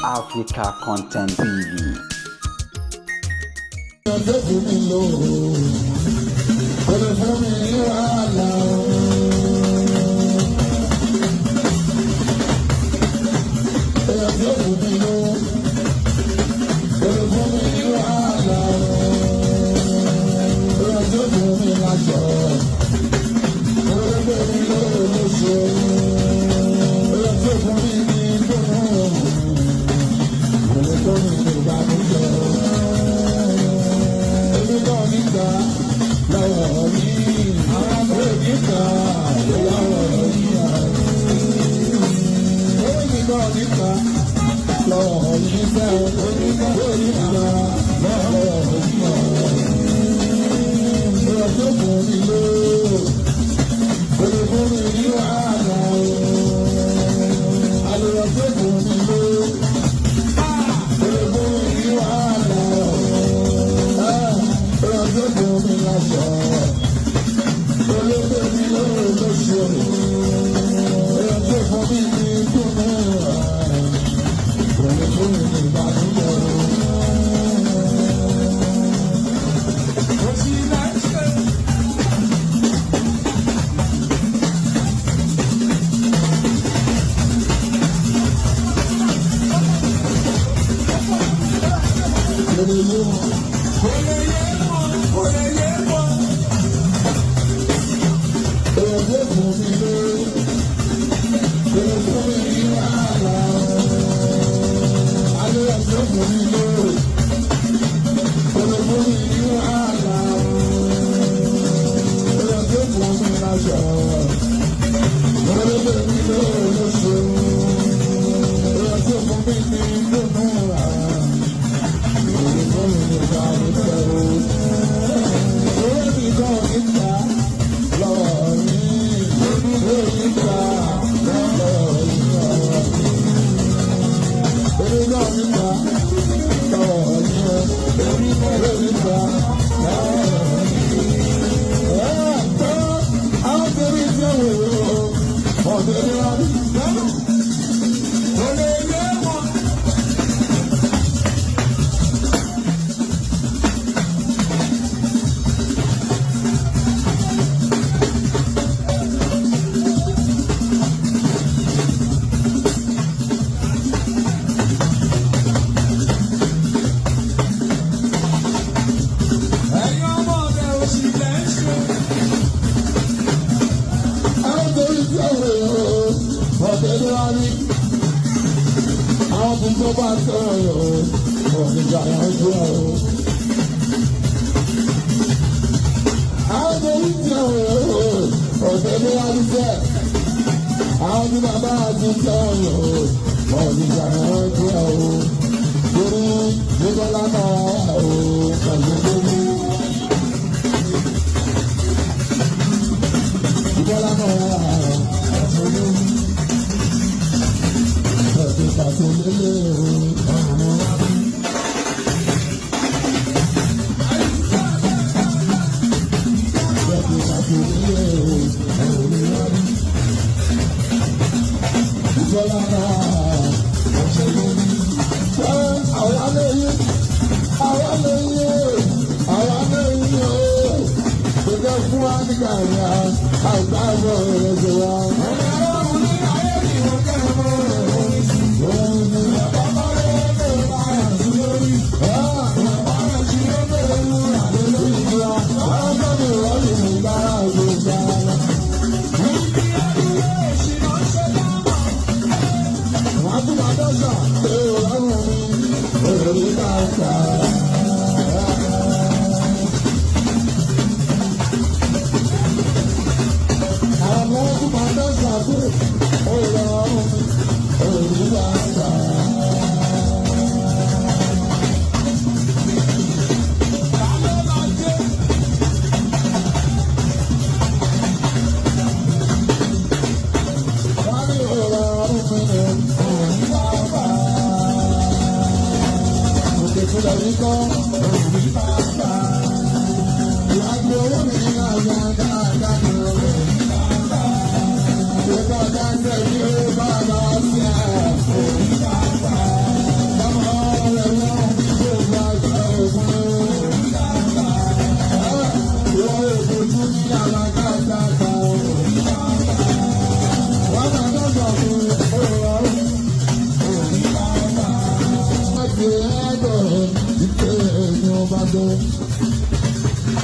Africa Content TV.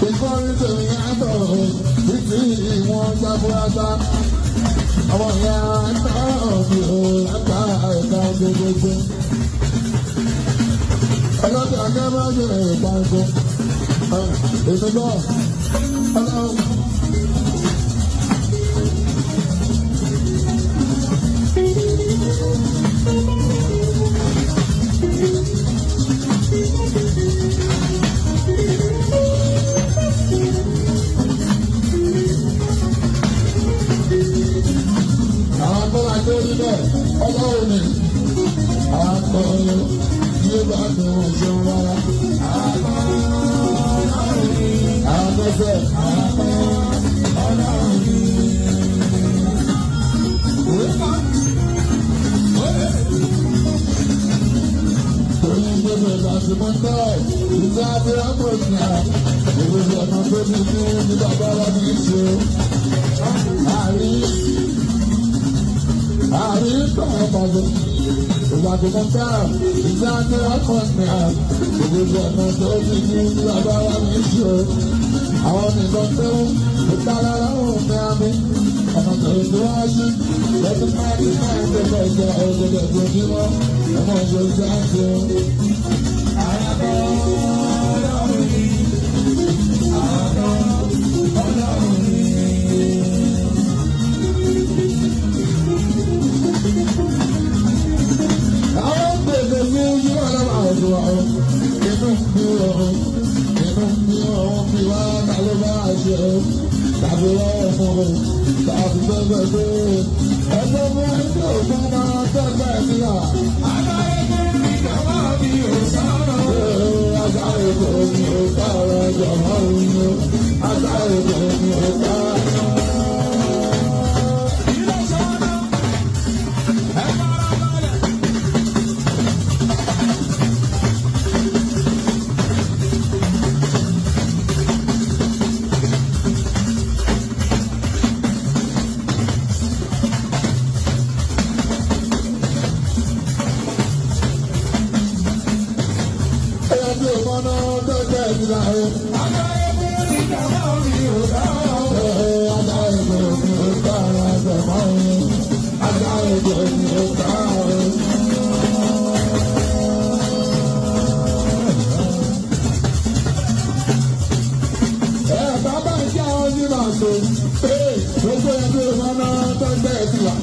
ìkọrin tèmi àtọ̀ títí ìwọ̀n jagunata àwọn ìyá àtọ̀ mi ò lápá ẹ̀ka gbogbogbò ọlọ́dẹ akẹ́bàjẹ́ ìpàgọ́ èmi náà ọlọ́run. Ọlọ́run ni àkọọ́lẹ̀ yé bá tó ṣe wára. Àkọsẹ̀ Ọlọ́run ni. Torí gbogbo ìlàsí mọ́tò ìgbà tí wọ́n kò ní à. Ìgbésẹ̀ ọ̀nà tó ti kú ní bàbá wa ní ìṣe. Àríkọ̀ ọ̀pọ̀lọpọ̀ ìgbà tó mọ̀ fẹ́ràn ìgbà tí wọ́n kọ́ ní à ìgbésẹ̀ ọ̀nà tó ti kú ní bàbá wa ní ìṣe. Àwọn nìkan tó ìpalára òun ní àmì ọ̀nà tó ń tó wá sí lọ́dún máa ń máa ń tẹ̀lé ìjọ ọ̀gẹ̀dẹ̀ tó ní wọ́n ọmọ ìjọ ìjáde. Àyàbọ̀ Ọlọ́run ni àyàbọ̀ Ọlọ́run ni. Àwọn gbèsè ní yíwọ́ lọ́wọ́ àwùjọ àwọn inú mi ọ̀hún fi wá tàbí bá a ṣe tàbí lọ́wọ́ fún mi tàbí gbẹ́gbẹ́ pé ẹgbẹ́ mú ẹgbẹ́ òfin máa tẹ́gbẹ́ síra. Ìjọba mi ò sọ̀rọ̀. Agbára ètò mi ò sọ̀rọ̀ ìjọba mi ò agbára ètò mi ò sọ̀rọ̀. Gbogbo ẹgbẹ́ ìfọ̀nà tó ń bẹ̀rẹ̀ sí wa.